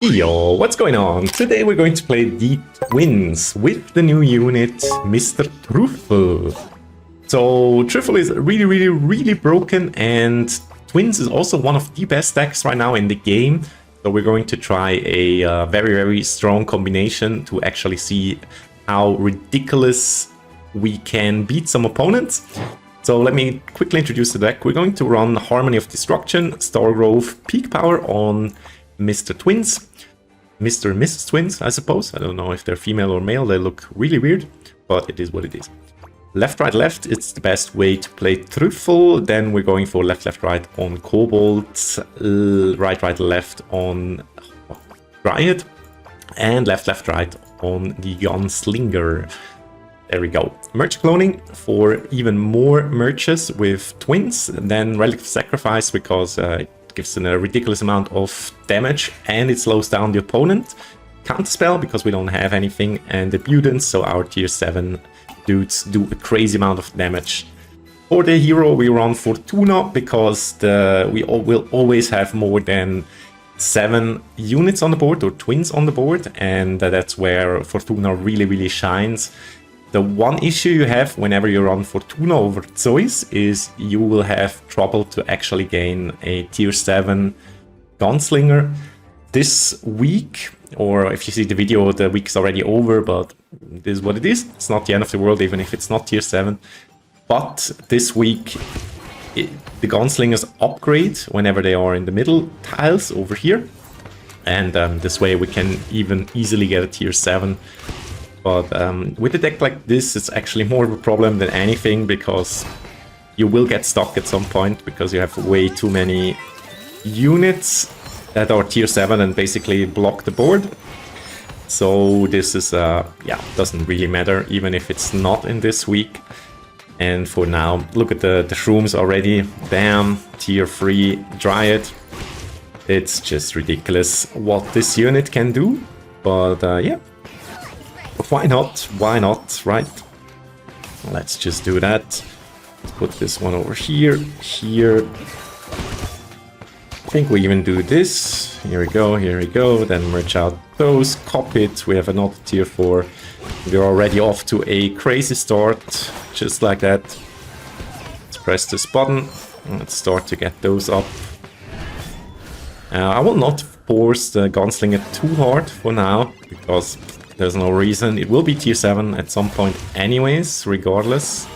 Yo, what's going on? Today we're going to play the Twins with the new unit, Mr. Truffle. So Truffle is really broken, and Twins is also one of the best decks right now in the game. So we're going to try a very strong combination to actually see how ridiculous we can beat some opponents. So let me quickly introduce the deck. We're going to run Harmony of Destruction, Star Grove, Peak Power on Mr. Twins. Mr. and Mrs. Twins, I suppose. I don't know if they're female or male. They look really weird, but it is what it is. Left, right, left. It's the best way to play Truffle. Then we're going for left, left, right on Cobalt. Right, right, left on Dryad. And left, left, right on the Gunslinger. There we go. Merch cloning for even more merches with Twins. And then Relic of Sacrifice because gives a ridiculous amount of damage and it slows down the opponent. Counterspell because we don't have anything, and Abundance, so our tier 7 dudes do a crazy amount of damage. For the hero we run Fortuna because we will always have more than 7 units on the board or twins on the board, and that's where Fortuna really shines. The one issue you have whenever you run Fortuna over Zeus is you will have trouble to actually gain a tier 7 Gunslinger. This week, or if you see the video, the week's already over, but this is what it is. It's not the end of the world, even if it's not tier 7. But this week, the Gunslingers upgrade whenever they are in the middle tiles over here. And this way we can even easily get a tier 7. But with a deck like this, it's actually more of a problem than anything, because you will get stuck at some point because you have way too many units that are tier 7 and basically block the board. So this is, yeah, doesn't really matter, even if it's not in this week. And for now, look at the shrooms already. Bam, tier 3 Dryad. It's just ridiculous what this unit can do. But yeah. Why not? Why not, right? Let's just do that. Let's put this one over here, here. I think we even do this. Here we go. Then merge out those, copy it. We have another tier 4. We're already off to a crazy start, just like that. Let's press this button. Let's start to get those up. I will not force the Gunslinger too hard for now, because there's no reason. It will be tier 7 at some point anyways, regardless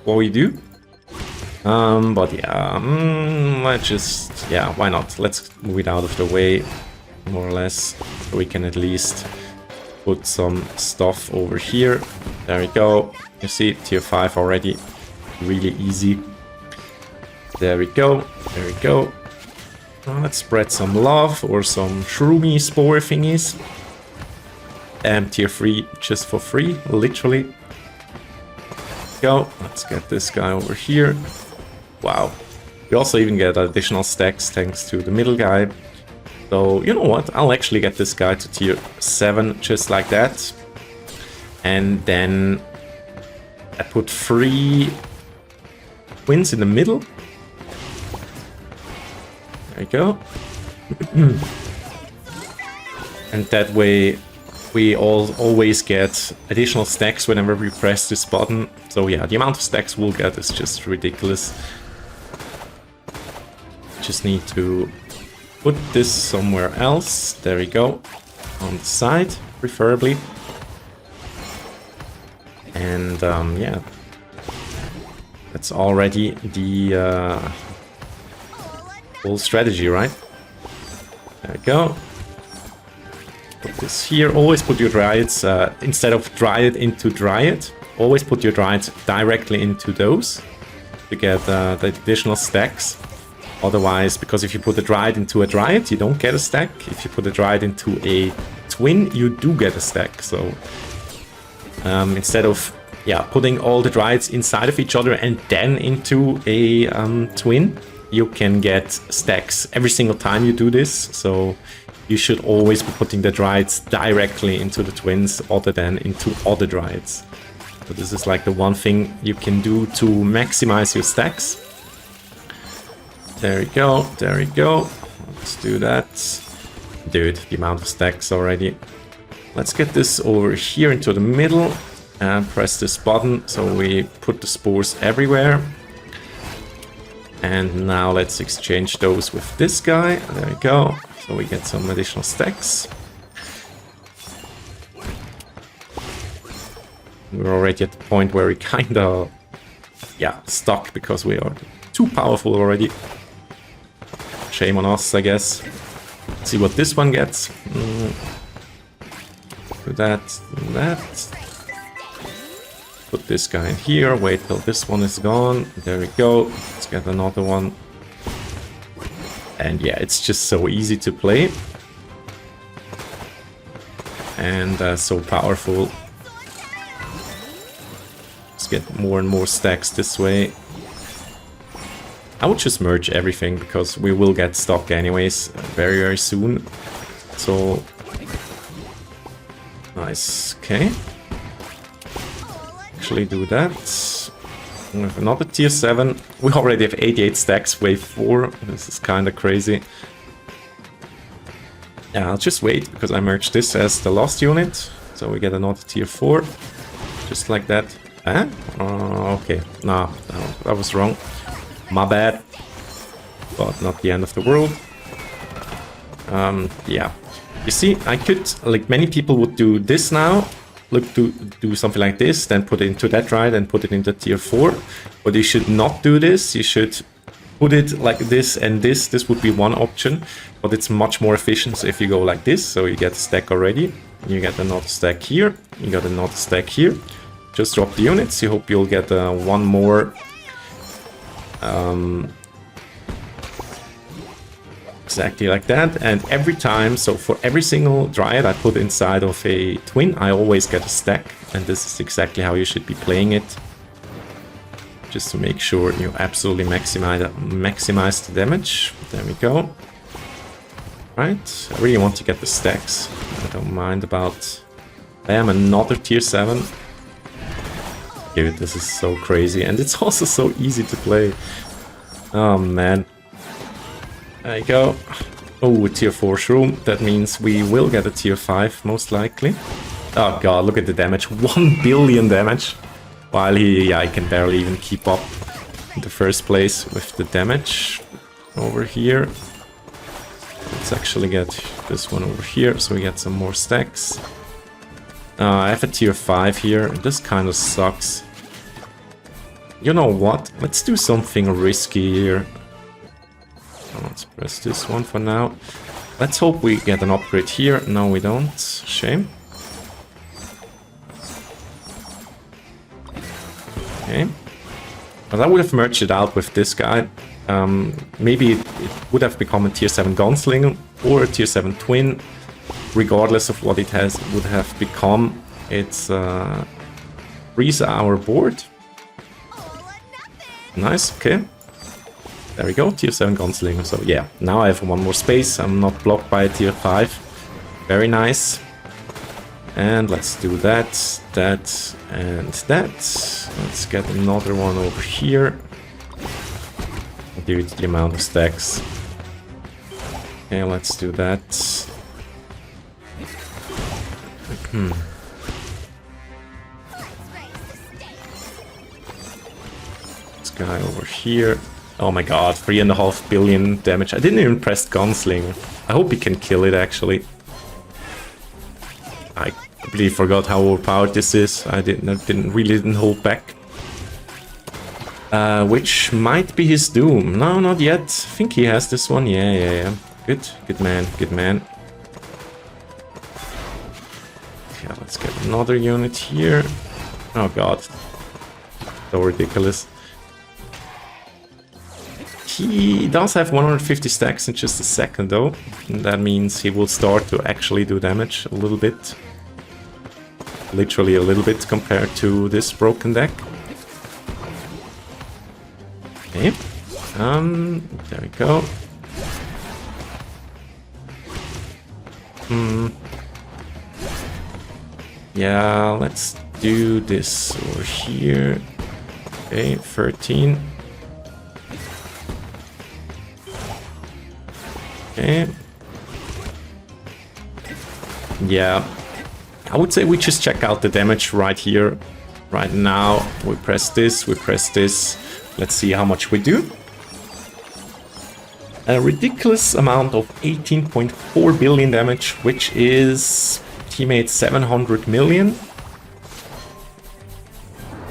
what we do. But yeah, let's just, yeah, why not? Let's move it out of the way, more or less, so we can at least put some stuff over here. There we go. You see, tier 5 already, really easy. There we go. Let's spread some love or some shroomy spore thingies. And tier 3 just for free, literally. Go. Let's get this guy over here. Wow. We also even get additional stacks thanks to the middle guy. So, you know what? I'll actually get this guy to tier 7 just like that. And then I put 3 twins in the middle. There you go. And that way we always get additional stacks whenever we press this button. So yeah, the amount of stacks we'll get is just ridiculous. Just need to put this somewhere else. There we go. On the side, preferably. And yeah, that's already the full strategy, right? There we go. Put this here. Always put your Dryads, instead of Dryad into Dryad, always put your Dryads directly into those to get the additional stacks. Otherwise, because if you put a Dryad into a Dryad, you don't get a stack. If you put a Dryad into a twin, you do get a stack. So instead of, yeah, putting all the Dryads inside of each other and then into a twin, you can get stacks every single time you do this. So you should always be putting the Dryads directly into the twins other than into other Dryads. So this is like the one thing you can do to maximize your stacks. There we go. Let's do that. Dude, the amount of stacks already. Let's get this over here into the middle and press this button so we put the spores everywhere. And now let's exchange those with this guy. There we go. So we get some additional stacks. We're already at the point where we kinda, yeah, stuck because we are too powerful already. Shame on us, I guess. Let's see what this one gets. Do that, do that. Put this guy in here, wait till this one is gone. There we go. Let's get another one. And yeah, it's just so easy to play. And so powerful. Let's get more and more stacks this way. I would just merge everything because we will get stuck anyways very, very soon. So nice, okay. Actually do that. We have another tier 7. We already have 88 stacks, wave 4. This is kind of crazy. Yeah, I'll just wait because I merged this as the last unit. So we get another tier 4. Just like that. Huh? Okay, no, I was wrong. My bad. But not the end of the world. Yeah. You see, I could, like many people would do this now. Look to do something like this, then put it into that ride and put it into tier 4. But you should not do this. You should put it like this and this. This would be one option. But it's much more efficient if you go like this. So you get a stack already. You get another stack here. You got another stack here. Just drop the units. You hope you'll get one more. Exactly like that, and every time, so for every single dryad I put inside of a twin, I always get a stack, and this is exactly how you should be playing it. Just to make sure you absolutely maximize the damage. There we go. Right, I really want to get the stacks. I don't mind about... I am another tier 7. Dude, this is so crazy, and it's also so easy to play. Oh man. There you go. Oh, tier 4 shroom. That means we will get a tier 5, most likely. Oh god, look at the damage. 1 billion damage. While I can barely even keep up in the first place with the damage over here. Let's actually get this one over here, so we get some more stacks. I have a tier 5 here. This kind of sucks. You know what? Let's do something risky here. Let's press this one for now. Let's hope we get an upgrade here. No, we don't. Shame. Okay. But I would have merged it out with this guy. Maybe it would have become a tier 7 gunslinger or a tier 7 twin. Regardless of what it would have become, it's freeze our board. Nice, okay. There we go, tier 7 gunslinger. So yeah, now I have one more space. I'm not blocked by a tier 5. Very nice. And let's do that, that, and that. Let's get another one over here. Dude, the amount of stacks. Okay, let's do that. This guy over here. Oh my god, 3.5 billion damage. I didn't even press gunslinger. I hope he can kill it actually. I completely forgot how overpowered this is. I didn't hold back. Which might be his doom. No, not yet. I think he has this one. Yeah. Good man, good man. Okay, let's get another unit here. Oh god. So ridiculous. He does have 150 stacks in just a second though. And that means he will start to actually do damage a little bit. Literally a little bit compared to this broken deck. Okay. There we go. Yeah, let's do this over here. Okay, 13. Okay. yeah, I would say we just check out the damage right here, right now. We press this, we press this. Let's see how much we do. A ridiculous amount of 18.4 billion damage, which is teammate 700 million.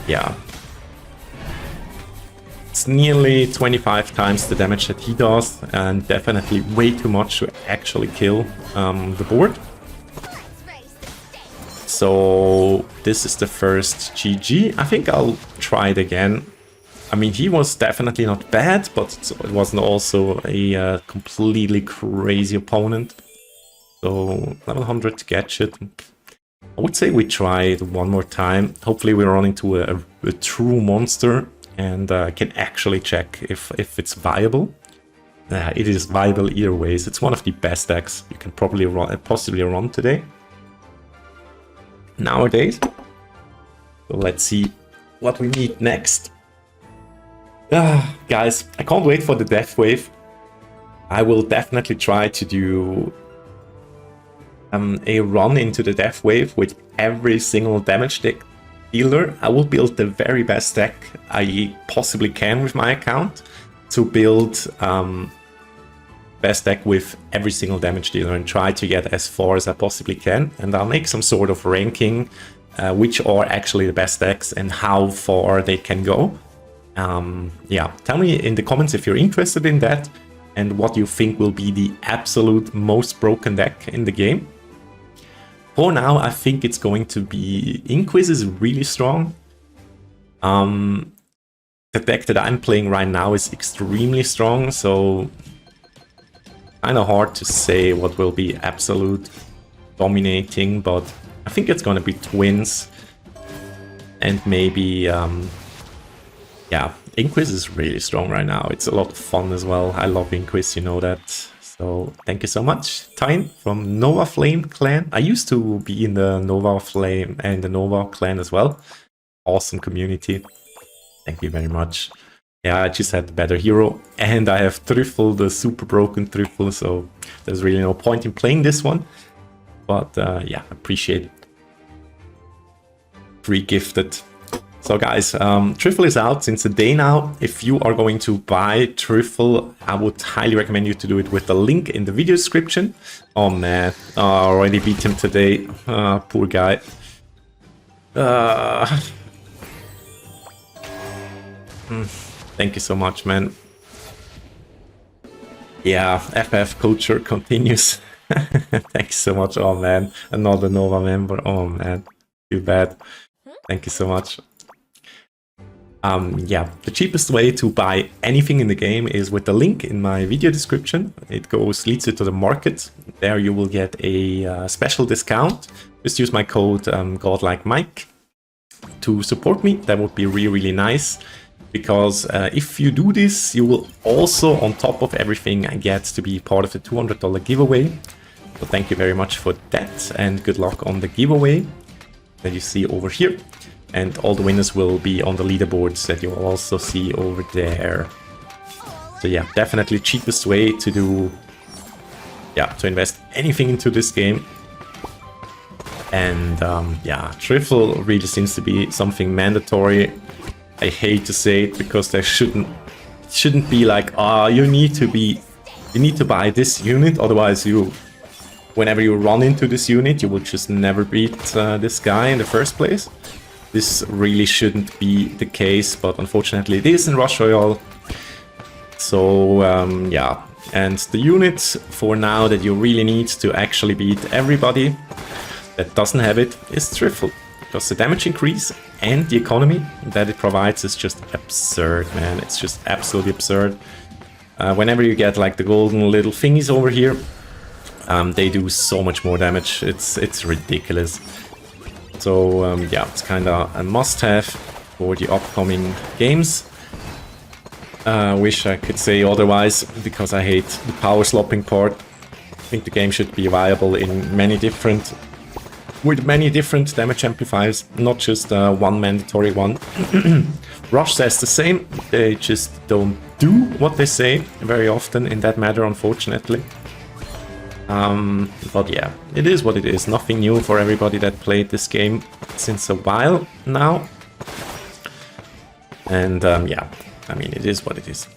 Yeah. It's nearly 25 times the damage that he does, and definitely way too much to actually kill the board. So this is the first GG. I think I'll try it again. I mean, he was definitely not bad, but it wasn't also a completely crazy opponent. So level 100 gadget. I would say we try it one more time. Hopefully we run into a true monster and can actually check if it's viable. It is viable either ways. It's one of the best decks you can probably possibly run today. Nowadays. So let's see what we need next. Guys, I can't wait for the death wave. I will definitely try to do a run into the death wave with every single damage dealer. I will build the very best deck I possibly can with my account to build best deck with every single damage dealer and try to get as far as I possibly can. And I'll make some sort of ranking which are actually the best decks and how far they can go. Yeah, tell me in the comments if you're interested in that and what you think will be the absolute most broken deck in the game. For now, I think it's going to be... Inquis is really strong. The deck that I'm playing right now is extremely strong, so... Kinda hard to say what will be absolute dominating, but I think it's gonna be Twins. And maybe... yeah, Inquis is really strong right now. It's a lot of fun as well. I love Inquis, you know that. So thank you so much, Tyne from Nova Flame clan. I used to be in the Nova Flame and the Nova clan as well. Awesome community. Thank you very much. Yeah, I just had the better hero. And I have Truffle, the super broken Truffle. So there's really no point in playing this one. But yeah, appreciate it. Free gifted. So guys, Truffle is out since a day now. If you are going to buy Truffle, I would highly recommend you to do it with the link in the video description. Oh man, I already beat him today. Poor guy. Thank you so much, man. Yeah, FF culture continues. Thank you so much. Oh man, another Nova member. Oh man, too bad. Thank you so much. Yeah, the cheapest way to buy anything in the game is with the link in my video description. It leads you to the market. There you will get a special discount. Just use my code GodLikeMike to support me. That would be really, really nice. Because if you do this, you will also, on top of everything, get to be part of the $200 giveaway. So thank you very much for that, and good luck on the giveaway that you see over here. And all the winners will be on the leaderboards that you will also see over there. So yeah, definitely cheapest way to do, yeah, to invest anything into this game. And yeah, Truffle really seems to be something mandatory. I hate to say it because there shouldn't be like, you need to buy this unit, otherwise whenever you run into this unit, you will just never beat this guy in the first place. This really shouldn't be the case, but unfortunately it is in Rush Royale. So yeah, and the unit for now that you really need to actually beat everybody that doesn't have it is Truffle. Because the damage increase and the economy that it provides is just absurd, man. It's just absolutely absurd. Whenever you get like the golden little thingies over here, they do so much more damage. It's ridiculous. So yeah, it's kind of a must-have for the upcoming games. Wish I could say otherwise, because I hate the power slopping part. I think the game should be viable in with many different damage amplifiers, not just one mandatory one. Rush says the same. They just don't do what they say very often in that matter, unfortunately. But yeah, it is what it is. Nothing new for everybody that played this game since a while now. And yeah, I mean, it is what it is.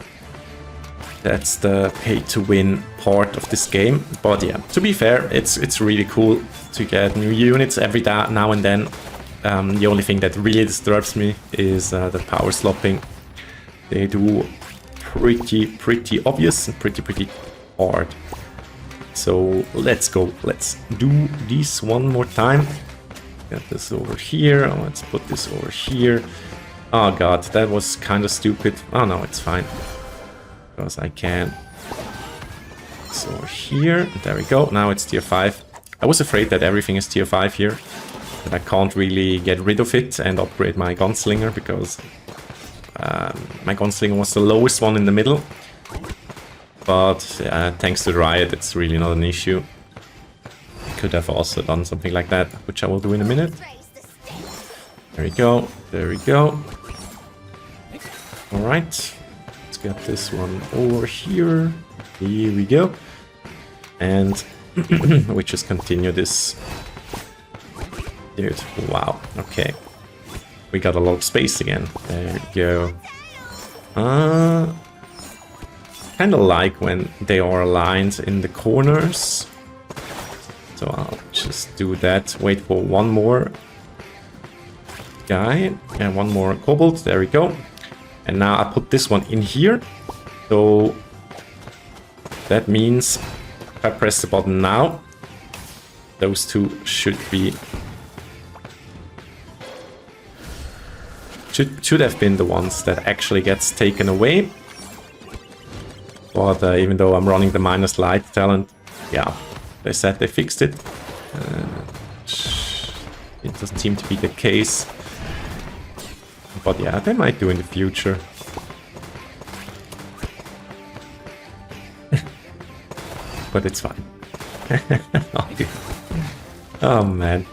That's the pay-to-win part of this game. But yeah, to be fair, it's really cool to get new units every now and then. The only thing that really disturbs me is the power slopping. They do pretty obvious and pretty hard. So let's go. Let's do this one more time. Get this over here. Let's put this over here. Oh god, that was kind of stupid. Oh no, it's fine. Because I can. So here, there we go. Now it's tier 5. I was afraid that everything is tier 5 here. That I can't really get rid of it and upgrade my gunslinger because my gunslinger was the lowest one in the middle. But thanks to the riot, it's really not an issue. Could have also done something like that, which I will do in a minute. There we go. There we go. Alright. Let's get this one over here. Here we go. And we just continue this. Dude, wow. Okay. We got a lot of space again. There we go. Kind of like when they are aligned in the corners. So I'll just do that. Wait for one more guy and one more kobold. There we go. And now I put this one in here. So that means if I press the button now, those two should be should have been the ones that actually gets taken away. But even though I'm running the minus light talent, yeah, they said they fixed it. It doesn't seem to be the case. But yeah, they might do in the future. But it's fine. Oh man.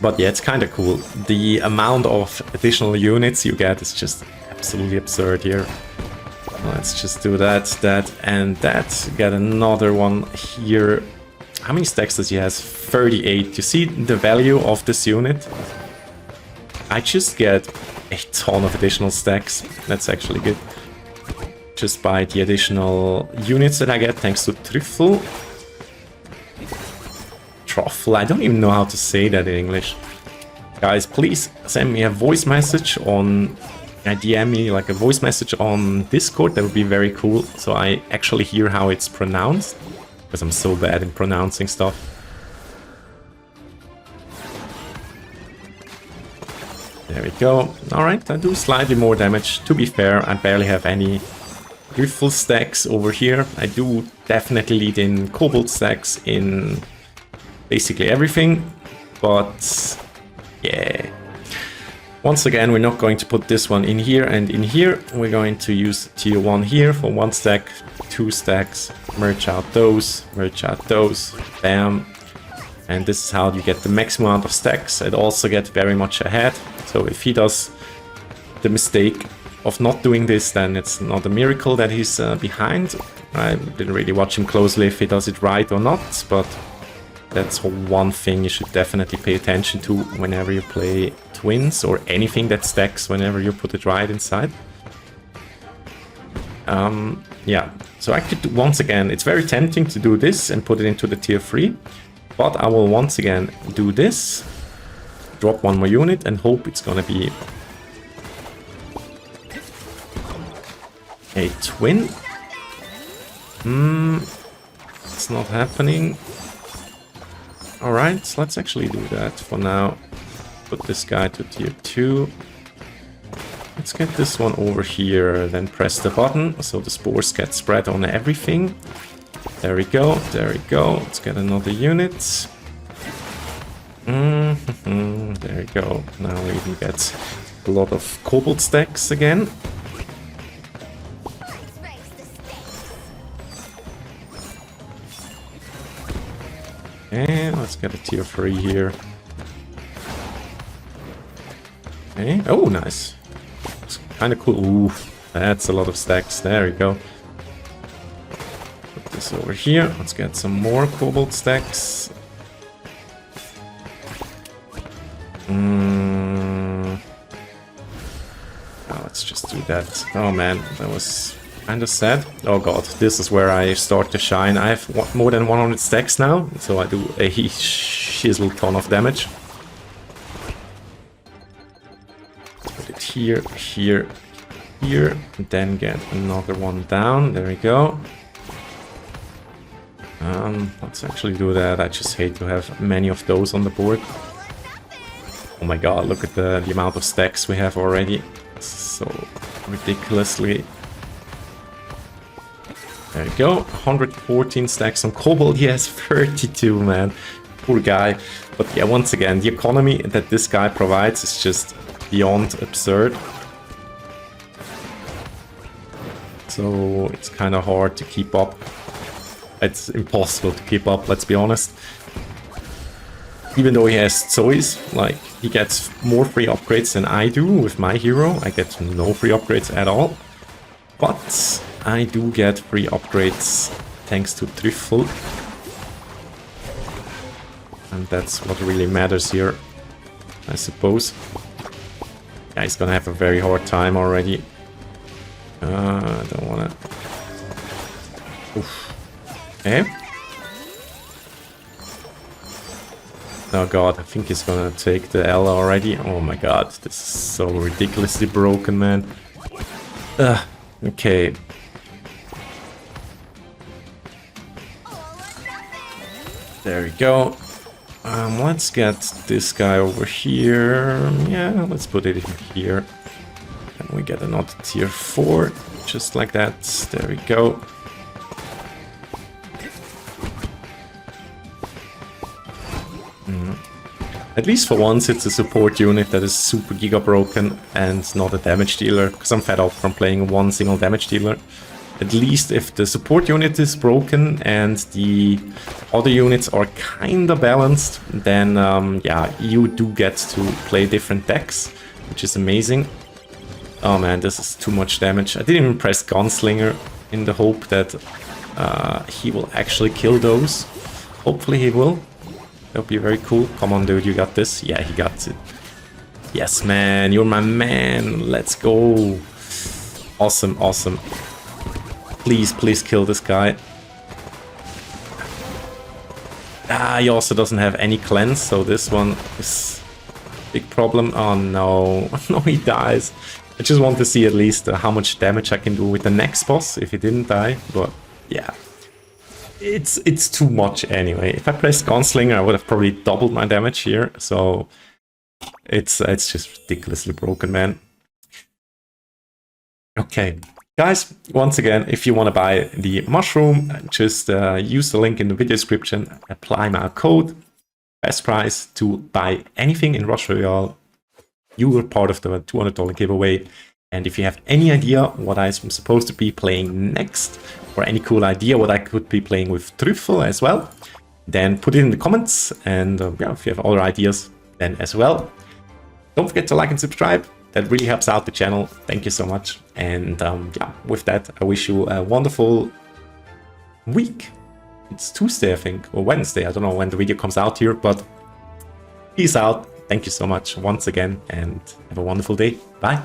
But yeah, it's kind of cool. The amount of additional units you get is just absolutely absurd here. Let's just do that, that, and that. Get another one here. How many stacks does he have? 38. You see the value of this unit? I just get a ton of additional stacks. That's actually good. Just by the additional units that I get thanks to Truffle. Truffle, I don't even know how to say that in English. Guys, please send me a voice message on... DM me like a voice message on Discord, that would be very cool. So I actually hear how it's pronounced. Because I'm so bad in pronouncing stuff. There we go. Alright, I do slightly more damage. To be fair, I barely have any Truffle stacks over here. I do definitely lead in Kobold stacks in basically everything. But yeah. Once again, we're not going to put this one in here and in here. We're going to use tier 1 here for 1 stack, 2 stacks, merge out those, bam. And this is how you get the maximum amount of stacks. It also gets very much ahead. So if he does the mistake of not doing this, then it's not a miracle that he's behind. I didn't really watch him closely if he does it right or not, but that's one thing you should definitely pay attention to whenever you play Twins or anything that stacks whenever you put it right inside. Yeah, so I could once again, it's very tempting to do this and put it into the tier 3, but I will once again do this, drop one more unit and hope it's gonna be a twin. It's not happening. Alright, so let's actually do that for now. Put this guy to tier 2. Let's get this one over here, then press the button so the spores get spread on everything. There we go, there we go. Let's get another unit. There we go. Now we even get a lot of kobold stacks again. And let's get a tier 3 here. Okay. Oh, nice. It's kind of cool. Ooh, that's a lot of stacks. There we go. So over here, let's get some more cobalt stacks. Let's just do that. Oh man, that was kind of sad. Oh god, this is where I start to shine. I have more than 100 stacks now, so I do a shizzle ton of damage. Put it here, here, here, and then get another one down. There we go. Let's actually do that. I just hate to have many of those on the board. Oh my god, look at the amount of stacks we have already. So ridiculously. There we go. 114 stacks on cobalt. He has 32, man. Poor guy. But yeah, once again, the economy that this guy provides is just beyond absurd. So it's kind of hard to keep up. It's impossible to keep up, let's be honest. Even though he has Zoes, like, he gets more free upgrades than I do with my hero. I get no free upgrades at all. But I do get free upgrades thanks to Truffle. And that's what really matters here, I suppose. Yeah, he's gonna have a very hard time already. I don't wanna... Oof. Okay. Oh god, I think he's gonna take the L already. Oh my god, this is so ridiculously broken, man. Okay. There we go. Let's get this guy over here. Yeah, let's put it in here. And we get another tier 4, just like that. There we go. At least for once it's a support unit that is super giga broken and not a damage dealer, because I'm fed up from playing one single damage dealer. At least if the support unit is broken and the other units are kinda balanced, then yeah, you do get to play different decks, which is amazing. Oh man, this is too much damage. I didn't even press Gunslinger in the hope that he will actually kill those. Hopefully he will. That would be very cool. Come on, dude, you got this? Yeah, he got it. Yes, man, you're my man. Let's go. Awesome, awesome. Please, please kill this guy. He also doesn't have any cleanse, so this one is a big problem. Oh no, no, he dies. I just want to see at least how much damage I can do with the next boss if he didn't die, but yeah. It's too much anyway. If I pressed Gunslinger, I would have probably doubled my damage here. So it's just ridiculously broken, man. Okay, guys, once again, if you want to buy the mushroom, just use the link in the video description, apply my code, best price to buy anything in Rush Royale. You were part of the $200 giveaway. And if you have any idea what I'm supposed to be playing next, or any cool idea what I could be playing with Truffle as well, then put it in the comments. And yeah, if you have other ideas, then as well. Don't forget to like and subscribe. That really helps out the channel. Thank you so much. And yeah, with that, I wish you a wonderful week. It's Tuesday, I think, or Wednesday. I don't know when the video comes out here, but peace out. Thank you so much once again, and have a wonderful day. Bye.